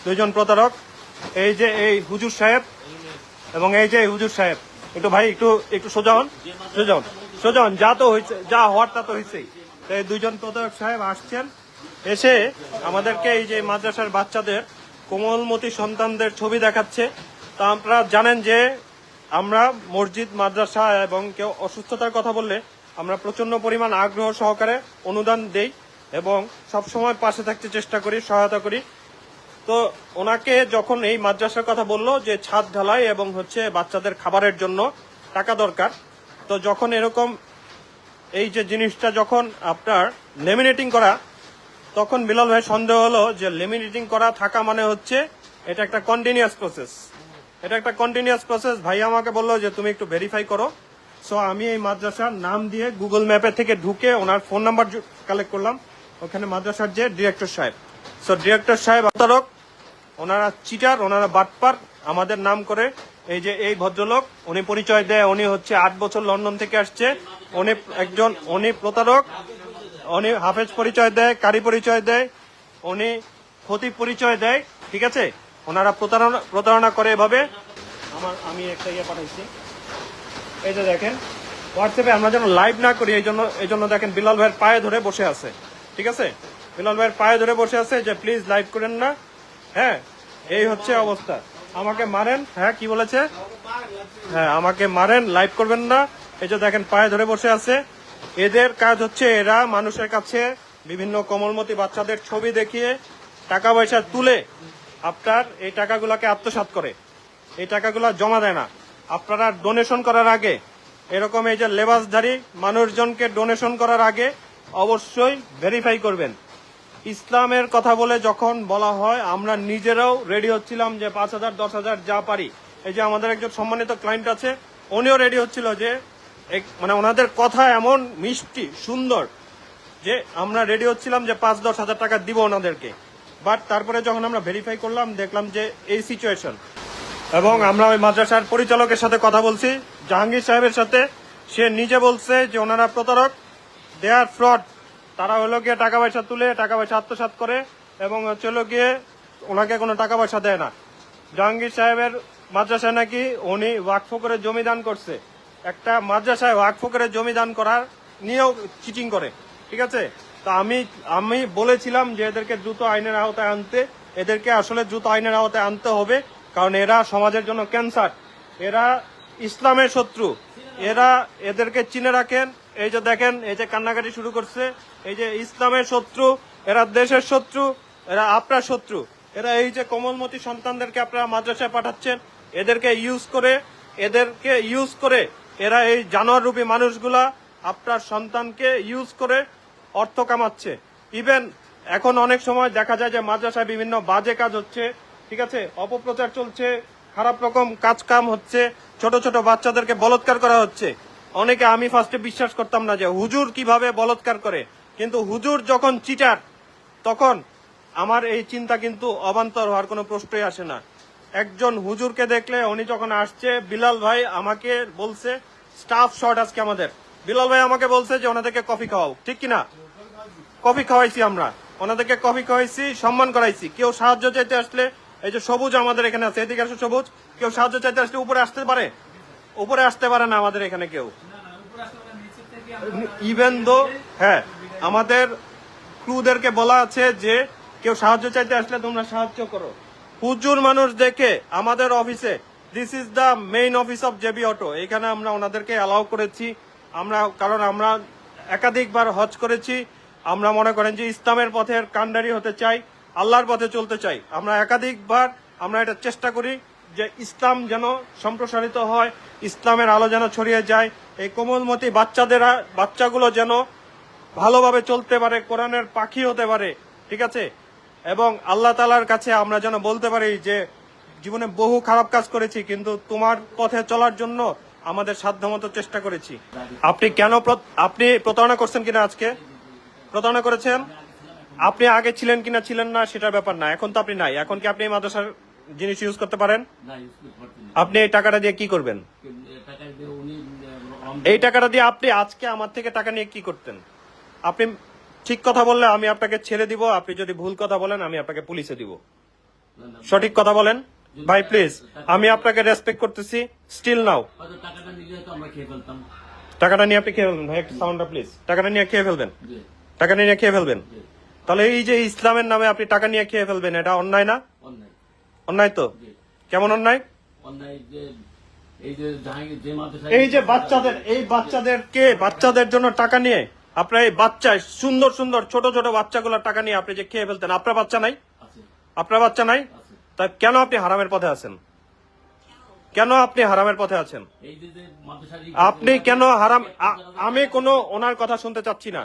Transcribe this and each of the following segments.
দুইজন প্রতারক, এই যে এই হুজুর সাহেব এবং এই যে এই হুজুর সাহেব। একটু ভাই একটু সোজা হন, সোজা হন। যা তো হয়েছে, যা হওয়ার তা তো হয়েছেই। তো এই দুইজন প্রতারক সাহেব আসছেন, এসে আমাদেরকে এই যে মাদ্রাসার বাচ্চাদের, কোমলমতি সন্তানদের ছবি দেখাচ্ছে। তা আপনারা জানেন যে আমরা মসজিদ, মাদ্রাসা এবং কেউ অসুস্থতার কথা বললে আমরা প্রচন্ড পরিমাণ আগ্রহ সহকারে অনুদান দেই এবং সবসময় পাশে থাকতে চেষ্টা করি, সহায়তা করি। তো ওনাকে যখন এই মাদ্রাসার কথা বললো যে ছাদ ঢালাই এবং হচ্ছে বাচ্চাদের খাবারের জন্য টাকা দরকার, তো যখন এরকম এই যে জিনিসটা যখন আপনার লেমিনেটিং করা, তখন বিলাল ভাই সন্দেহ হলো যে লেমিনেটিং করা থাকা মানে হচ্ছে এটা একটা কন্টিনিউয়াস প্রসেস। এটা একটা কন্টিনিউয়াস প্রসেস। ভাই আমাকে বললো যে তুমি একটু ভেরিফাই করো। সো আমি এই মাদ্রাসার নাম দিয়ে গুগল ম্যাপে থেকে ঢুকে ওনার ফোন নাম্বার কালেক্ট করলাম। ওখানে মাদ্রাসার যে ডিরেক্টর সাহেব, সো ডিরেক্টর সাহেব প্রতারক, ওনারা চিটার, ওনারা বাটপার। আমাদের নাম করে এই যে এই ভদ্রলোক, উনি পরিচয় দেয় উনি হচ্ছে 8 বছর লন্ডন থেকে আসছে, উনি প্রতারক, উনি হাফেজ পরিচয় দেয়, কারি পরিচয় দেয়, উনি খতিব পরিচয় দেয়। ঠিক আছে, ওনারা প্রতারণা করে এভাবে। আমি একটা ইয়ে পাঠাইছি, এই যে দেখেন হোয়াটসঅ্যাপে, আমরা যেন লাইভ না করি এই জন্য দেখেন বিলাল ভাইয়ের পায়ে ধরে বসে আছে। ঠিক আছে, বিলাল ভাইয়ের পায়ে ধরে বসে আছে যে প্লিজ লাইভ করেন না। হ্যাঁ, এই হচ্ছে অবস্থা। আমাকে মারেন, হ্যাঁ কি বলেছে, হ্যাঁ আমাকে মারেন, লাইভ করবেন না। এই যে দেখেন পায়ে ধরে বসে আছে। এদের কাজ হচ্ছে এরা মানুষের কাছে বিভিন্ন কোমলমতি বাচ্চাদের ছবি দেখিয়ে টাকা পয়সা তুলে আপনার এই টাকাগুলোকে আত্মসাৎ করে, এই টাকাগুলা জমা দেয় না। আপনারা ডোনেশন করার আগে, এরকম এই যে লেবাসধারী মানুষজনকে ডোনেশন করার আগে অবশ্যই ভেরিফাই করবেন। ইসলামের কথা বলে যখন বলা হয়, আমরা নিজেরাও রেডি হচ্ছিলাম যে 5,000 10,000 যা পারি। এই যে আমাদের একজন সম্মানিত ক্লায়েন্ট আছে, উনিও রেডি হচ্ছিল যে মানে ওনাদের কথা এমন মিষ্টি সুন্দর যে আমরা রেডি হচ্ছিলাম যে 5-10 হাজার টাকা দিব ওনাদেরকে। বাট তারপরে যখন আমরা ভেরিফাই করলাম, দেখলাম যে এই সিচুয়েশন। এবং আমরা ওই মাদ্রাসার পরিচালকের সাথে কথা বলছি, জাহাঙ্গীর সাহেবের সাথে। সে নিজে বলছে যে ওনারা প্রতারক, দে আর ফ্রড। তারা হলো গিয়ে টাকা পয়সা তুলে টাকা পয়সা আত্মসাৎ করে এবং হলো গিয়ে ওনাকে কোনো টাকা পয়সা দেয় না। জাহাঙ্গীর সাহেবের মাদ্রাসায় নাকি উনি ওয়াকফ করে জমি দান করছে। একটা মাদ্রাসায় ওয়াকফ করে জমি দান করার নিয়েও চিটিং করে। ঠিক আছে, তা আমি বলেছিলাম যে এদেরকে দ্রুত আইনের আওতায় আনতে, এদেরকে আসলে দ্রুত আইনের আওতায় আনতে হবে, কারণ এরা সমাজের জন্য ক্যান্সার, এরা ইসলামের শত্রু, এদেরকে চিনে রাখেন। এই যে দেখেন, এই যে কান্নাকাটি শুরু করছে, এই যে ইসলামের শত্রু, এরা দেশের শত্রু, এরা আপনার শত্রু। এরা এই যে কোমলমতি সন্তানদেরকে আপনারা মাদ্রাসায় পাঠাচ্ছেন, এদেরকে ইউজ করে এরা এই জানোয়ার রূপী মানুষগুলা আপনার সন্তানকে ইউজ করে অর্থ কামাচ্ছে। ইভেন এখন অনেক সময় দেখা যায় যে মাদ্রাসায় বিভিন্ন বাজে কাজ হচ্ছে। ঠিক আছে, অপপ্রচার চলছে, খারাপ রকম কাম হচ্ছে, ছোট ছোট বাচ্চাদেরকে বলৎকার করা হচ্ছে। অনেকে, আমি ফার্স্টে বিশ্বাস করতাম না যে হুজুর কিভাবে বলৎকার করে, কিন্তু হুজুর যখন চিটার, তখন আমার এই চিন্তা কিন্তু অবান্তর হওয়ার কোনো প্রশ্নই আসে না। একজন হুজুরকে দেখলে, উনি যখন আসছে, বিলাল ভাই আমাকে বলছে স্টাফ শর্ট আজকে আমাদের, বিলাল ভাই আমাকে বলছে যে ওনাদেরকে কফি খাওয়াও। ঠিক কিনা, কফি খাওয়াইছি, আমরা ওনাদেরকে কফি খাওয়াইছি, সম্মান করাইছি। কেউ সাহায্য চাইতে আসলে, এই যে সবুজ আমাদের এখানে আছে, এদিকে আসে সবুজ, কেউ সাহায্য চাইতে আসলে উপরে আসতে পারে? উপরে আসতে পারে না আমাদের এখানে কেউ। ইভেন দো, হ্যাঁ, আমাদের ক্রুদেরকে বলা আছে যে কেউ সাহায্য চাইতে আসলে তোমরা সাহায্য করো। হুজুর মানুষ দেখে আমাদের অফিসে, this is the main office of JB auto, এখানে আমরা ওনাদেরকে অ্যালাউ করেছি। কারণ আমরা একাধিকবার হজ করেছি। আমরা মনে করেন যে ইসলামের পথের কান্ডারি হতে চাই, আল্লাহর পথে চলতে চাই। আমরা একাধিকবার এটা চেষ্টা করি যে ইসলাম যেন সম্প্রসারিত হয়, ইসলামের আলো যেন ছড়িয়ে যায়, এই কোমলমতি বাচ্চাগুলো যেন ভালোভাবে চলতে পারে, কোরআনের পাখি হতে পারে। ঠিক আছে, এবং আল্লাহ তাআলার কাছে আমরা যেন বলতে পারি যে জীবনে বহু খারাপ কাজ করেছি, কিন্তু তোমার পথে চলার জন্য আমাদের সাধ্যমতো চেষ্টা করেছি। আপনি প্রতারণা করছেন কিনা, আজকে প্রতারণা করেছেন? আপনি আগে ছিলেন কিনা ছিলেন না সেটার ব্যাপার না, এখন তো আপনি নাই। এখন কি আপনি এই মাদ্রাসার জিনিস ইউজ করতে পারেন? আপনি এই টাকাটা দিয়ে কি করবেন? এই টাকাটা দিয়ে আপনি আজকে আমার থেকে টাকা নিয়ে কি করতেন? আপনি ঠিক কথা বললে আমি আপনাকে ছেড়ে দিব, আপনি যদি ভুল কথা বলেন আমি আপনাকে পুলিশে দিব। সঠিক কথা বলেন ভাই প্লিজ, আমি আপনাকে রেসপেক্ট করতেছি, স্টিল নাও হয়তো টাকাটা নিলে তো আমরা খেয়ে ফেলতাম। টাকাটা নিয়ে আপনি খেয়ে ফেলবেন ভাই, একটু সাউন্ডটা প্লিজ, টাকাটা নিয়ে খেয়ে ফেলবেন, জি, টাকা নিয়ে খেয়ে ফেলবেন। জি, তাহলে এই যে ইসলামের নামে আপনি টাকা নিয়ে খেয়ে ফেলবেন, এটা অন্যায় না? অন্যায়। অন্যায় তো, জি, কেমন অন্যায়? অন্যায় যে এই যে জাহাঙ্গীর যে মাদ্রাসায় এই যে বাচ্চাদের, এই বাচ্চাদেরকে, বাচ্চাদের জন্য টাকা নিয়ে আপনার এই বাচ্চা, সুন্দর সুন্দর ছোট ছোট বাচ্চাগুলোর টাকা নিয়ে আপনি যে খেয়ে ফেলতেন, আপনার বাচ্চা নাই? আছে, আপনার বাচ্চা নাই? আছে। তা কেন আপনি হারামের পথে আছেন? কেন আপনি হারামের পথে আছেন? এই যে মাদ্রাসার আপনি কেন হারাম? আমি কোনো ওনার কথা শুনতে চাচ্ছি না,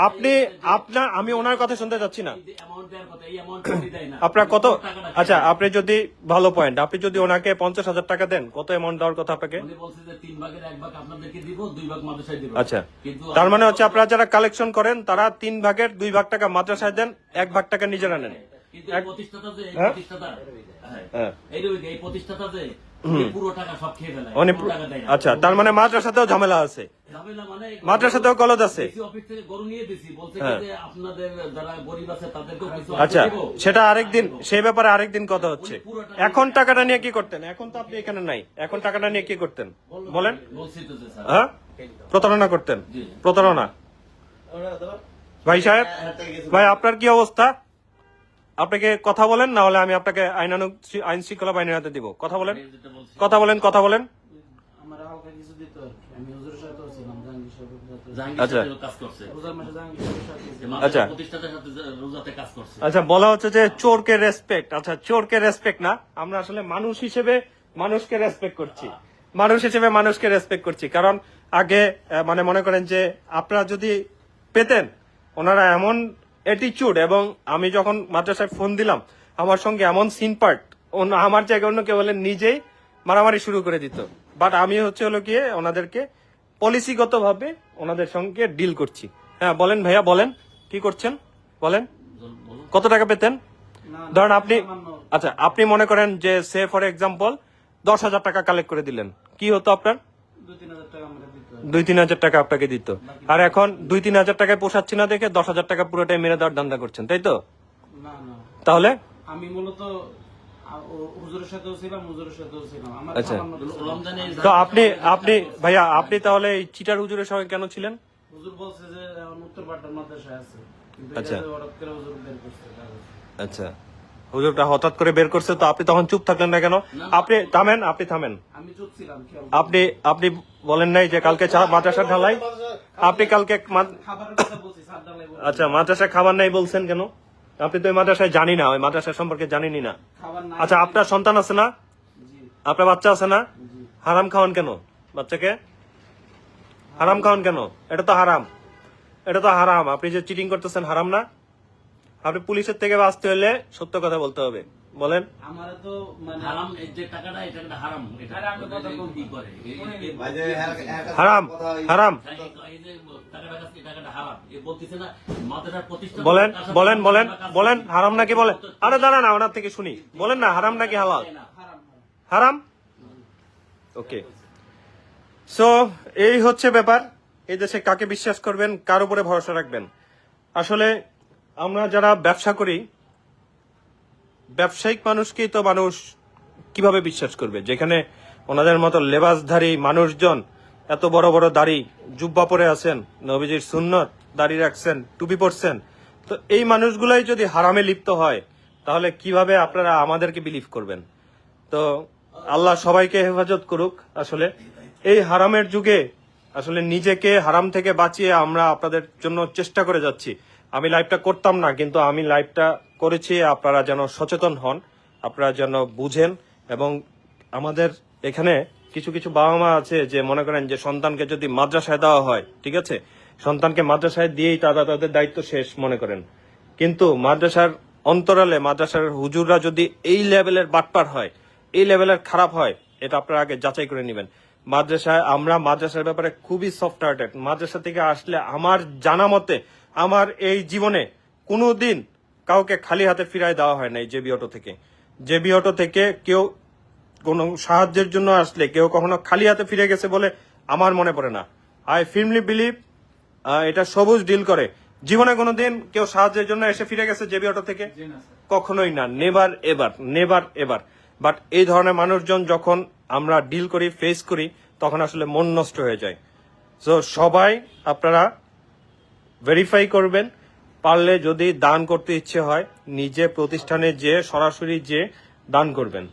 আপনি আপনার, আমি ওনার কথা শুনতে চাচ্ছি না। এই যে অ্যামাউন্ট দেওয়ার কথা, এই অ্যামাউন্ট দেয় না। আপনার কত? টাকাটা আচ্ছা, আপনি যদি, ভালো পয়েন্ট, আপনি যদি ওনাকে 50,000 টাকা দেন, কত অ্যামাউন্ট দেওয়ার কথা আপনাকে? উনি বলছে যে 3 ভাগের 1 ভাগ আপনাদেরকে দিব, 2 ভাগ মাদ্রাসায় দিব। আচ্ছা, কিন্তু তার মানে হচ্ছে আপনারা যারা কালেকশন করেন তারা 3 ভাগের 2 ভাগ টাকা মাদ্রাসায় দেন, 1 ভাগ টাকা নিজেরা নেন। কিন্তু এই প্রতিষ্ঠাতা যে এই হ্যাঁ? প্রতিষ্ঠাতা, হ্যাঁ। এই প্রতিষ্ঠাতা যে পুরো টাকা সব খেয়ে ফেলে, উনি পুরো টাকা দেয় না। আচ্ছা, তার মানে মাদ্রাসাতেও ঝামেলা আছে, ঝামেলা মানে মাদ্রাসাতেও গলদ আছে। ডিসি অফিস থেকে গরু নিয়ে দিছি, বলছে কি হ্যাঁ। যে আপনাদের যারা গরিব আছে তাদেরকেও কিছু আচ্ছা, দিব। সেটা আরেকদিন, সেই ব্যাপারে আরেকদিন কথা হচ্ছে। এখন টাকাটা নিয়ে কি করতেন? এখন তো আপনি এখানে নাই, এখন টাকাটা নিয়ে কি করতেন বলেন? বলছি তো যে স্যার। হ্যাঁ, প্রতারণা করতেন? জি। প্রতারণা। ভাই সাহেব, ভাই আপনার কি অবস্থা? আপনাকে কথা বলেন, না হলে আমি আপনাকে আইন শৃঙ্খলা বাহিনীর হাতে দিব। কথা বলেন, আমি যেটা বলছি, কথা বলেন, কথা বলেন। আমার হালকা কিছু দিত আর কি। আমি হুজুরের সাথেও ছিলাম, জাহাঙ্গীর সাহেবের সাথে। জাহাঙ্গীর আচ্ছা। সাহেবের কাজ করছে, রোজার মাসে জাহাঙ্গীর সাহেবের সাথে যে ছিলাম। মাদ্রাসা আচ্ছা। প্রতিষ্ঠাতার সাথে রোজাতে কাজ করছে। আচ্ছা, বলা হচ্ছে যে চোরকে রেসপেক্ট। আচ্ছা, চোরকে রেসপেক্ট না, আমরা আসলে মানুষ হিসেবে মানুষকে রেসপেক্ট করছি, মানুষ হিসেবে মানুষকে রেসপেক্ট করছি। কারণ আগে মানে মনে করেন যে আপনারা যদি পেতেন ওনারা এমন অ্যাটিচিউড, এবং আমি যখন মাদ্রাসায় ফোন দিলাম আমার সঙ্গে এমন সিন পার্ট, আমার জায়গায় অন্য কেউ হলে নিজেই মারামারি শুরু করে দিত। বাট আমি হচ্ছে হলো গিয়ে ওনাদেরকে পলিসিগত ভাবে ওনাদের সঙ্গে ডিল করছি। হ্যাঁ বলেন ভাইয়া, বলেন কি করছেন, বলেন বলুন। কত টাকা পেতেন? না, ধরেন আপনি, সামান্য। আচ্ছা আপনি মনে করেন যে সে ফর এক্সাম্পল 10,000 টাকা কালেক্ট করে দিলেন, কি হতো আপনার? 2-3 হাজার টাকা আমাকে দিত। 2-3 হাজার টাকা আপনাকে দিত। আর এখন 2-3 হাজার টাকায় পোষাচ্ছি না দেখে 10,000 টাকা পুরোটাই মেরে দেওয়ার ধান্দা করছেন, তাই তো? না, না। তাহলে আমি মূলত হুজুরের সাথেও ছিলাম, হুজুরের সাথেও ছিলাম। আমার আচ্ছা। সামান্য কিছু ছিল। রমজানে তো আপনি ভাইয়া, আপনি তাহলে এই চিটার হুজুরের সঙ্গে কেন ছিলেন? হুজুর বলছে যে এখন উত্তর পাট্টার মাদ্রাসায় আছে। কিন্তু আচ্ছা। এটা যে হঠাৎ করে হুজুর বের করছে কাগজ। আচ্ছা, হুজুরটা হঠাৎ করে বের করছে, তো আপনি তখন চুপ থাকলেন না কেন? আপনি থামেন, আপনি থামেন। আমি চুপ ছিলাম, খেয়াল আপনি বলেন নাই যে কালকে মাদ্রাসা ঢালাই? আপনি কালকে খাবারের কথা বলছি, সাত ডালাই বলছি। আচ্ছা, মাদ্রাসা খাবার নাই বলছেন কেন? আপনি তো ওই মাদ্রাসায় জানি না, ওই মাদ্রাসা সম্পর্কে জানেনই না। খাবার নাই। আচ্ছা, আপনার সন্তান আছে না? জি, আপনার বাচ্চা আছে না? জি। হারাম খাওয়ান কেন বাচ্চাকে? হারাম খাওয়ান কেন? এটা তো হারাম, এটা তো হারাম। আপনি যে চিটিং করতেছেন হারাম না? আপনি পুলিশের থেকে বাঁচতে হলে সত্য কথা বলতে হবে, বলেন। আমারে তো মানে হারাম, এই যে টাকাটা, এই টাকাটা হারাম। এটা আরে আমি কথা বলছি। কি করে হারাম, হারাম। এই যে টাকাটা কাছে, এই টাকাটা হারাম। এ বলতেছে না মাদ্রাসার প্রতিষ্ঠাতা বলেন, বলেন, বলেন, বলেন হারাম নাকি বলেন। আরে দাঁড়ান, ওনার থেকে শুনি, বলেন না হারাম নাকি হালাল? হারাম। হারাম। ওকে, সো এই হচ্ছে ব্যাপার। এই দেশে কাকে বিশ্বাস করবেন, কার উপরে ভরসা রাখবেন? আসলে আমরা যারা ব্যবসা করি, ব্যবসায়িক মানুষকেই তো মানুষ কিভাবে বিশ্বাস করবে, যেখানে ওনাদের মতো লেবাসধারী মানুষজন এত বড় বড় দাড়ি জুব্বা পরে আছেন, নবীজির সুন্নত দাড়ি রাখছেন, টুপি পরছেন। তো এই মানুষগুলাই যদি হারামে লিপ্ত হয়, তাহলে কিভাবে আপনারা আমাদেরকে বিলিভ করবেন? তো আল্লাহ সবাইকে হেফাজত করুক। আসলে এই হারামের যুগে আসলে নিজেকে হারাম থেকে বাঁচিয়ে আমরা আপনাদের জন্য চেষ্টা করে যাচ্ছি। আমি লাইভটা করতাম না, কিন্তু আমি লাইভটা করেছি আপনারা যেন সচেতন হন, আপনারা যেন বুঝেন। এবং আমাদের এখানে কিছু কিছু বাবা মা আছে যে মনে করেন যে সন্তানকে যদি মাদ্রাসায় দেওয়া হয়, ঠিক আছে, সন্তানকে মাদ্রাসায় দিয়েই তাদের দায়িত্ব শেষ মনে করেন। কিন্তু মাদ্রাসার অন্তরালে মাদ্রাসার হুজুররা যদি এই লেভেলের বাটপার হয়, এই লেভেলের খারাপ হয়, এটা আপনারা আগে যাচাই করে নেবেন। মাদ্রাসায় আমরা মাদ্রাসার ব্যাপারে খুবই সফট হার্টেড। মাদ্রাসা থেকে আসলে আমার জানা মতে আমার এই জীবনে কোনোদিন কাউকে খালি হাতে ফিরায় দেওয়া হয় নাই। জেবি অটো থেকে, জেবি অটো থেকে কেউ কোনো সাহায্যের জন্য আসলে কেউ কখনো খালি হাতে ফিরে গেছে বলে আমার মনে পড়ে না। আই ফার্মলি বিলিভ এটা সবুজ ডিল করে। জীবনে কোনোদিন কেউ সাহায্যের জন্য এসে ফিরে গেছে জেবি অটো থেকে? কখনোই না, নেভার এভার। বাট এই ধরনের মানুষজন যখন আমরা ডিল করি, ফেস করি, তখন আসলে মন নষ্ট হয়ে যায়। সো সবাই আপনারা ভেরিফাই করবেন, পারলে যদি দান করতে ইচ্ছে হয় নিজে প্রতিষ্ঠানে যে সরাসরি যে দান করবেন।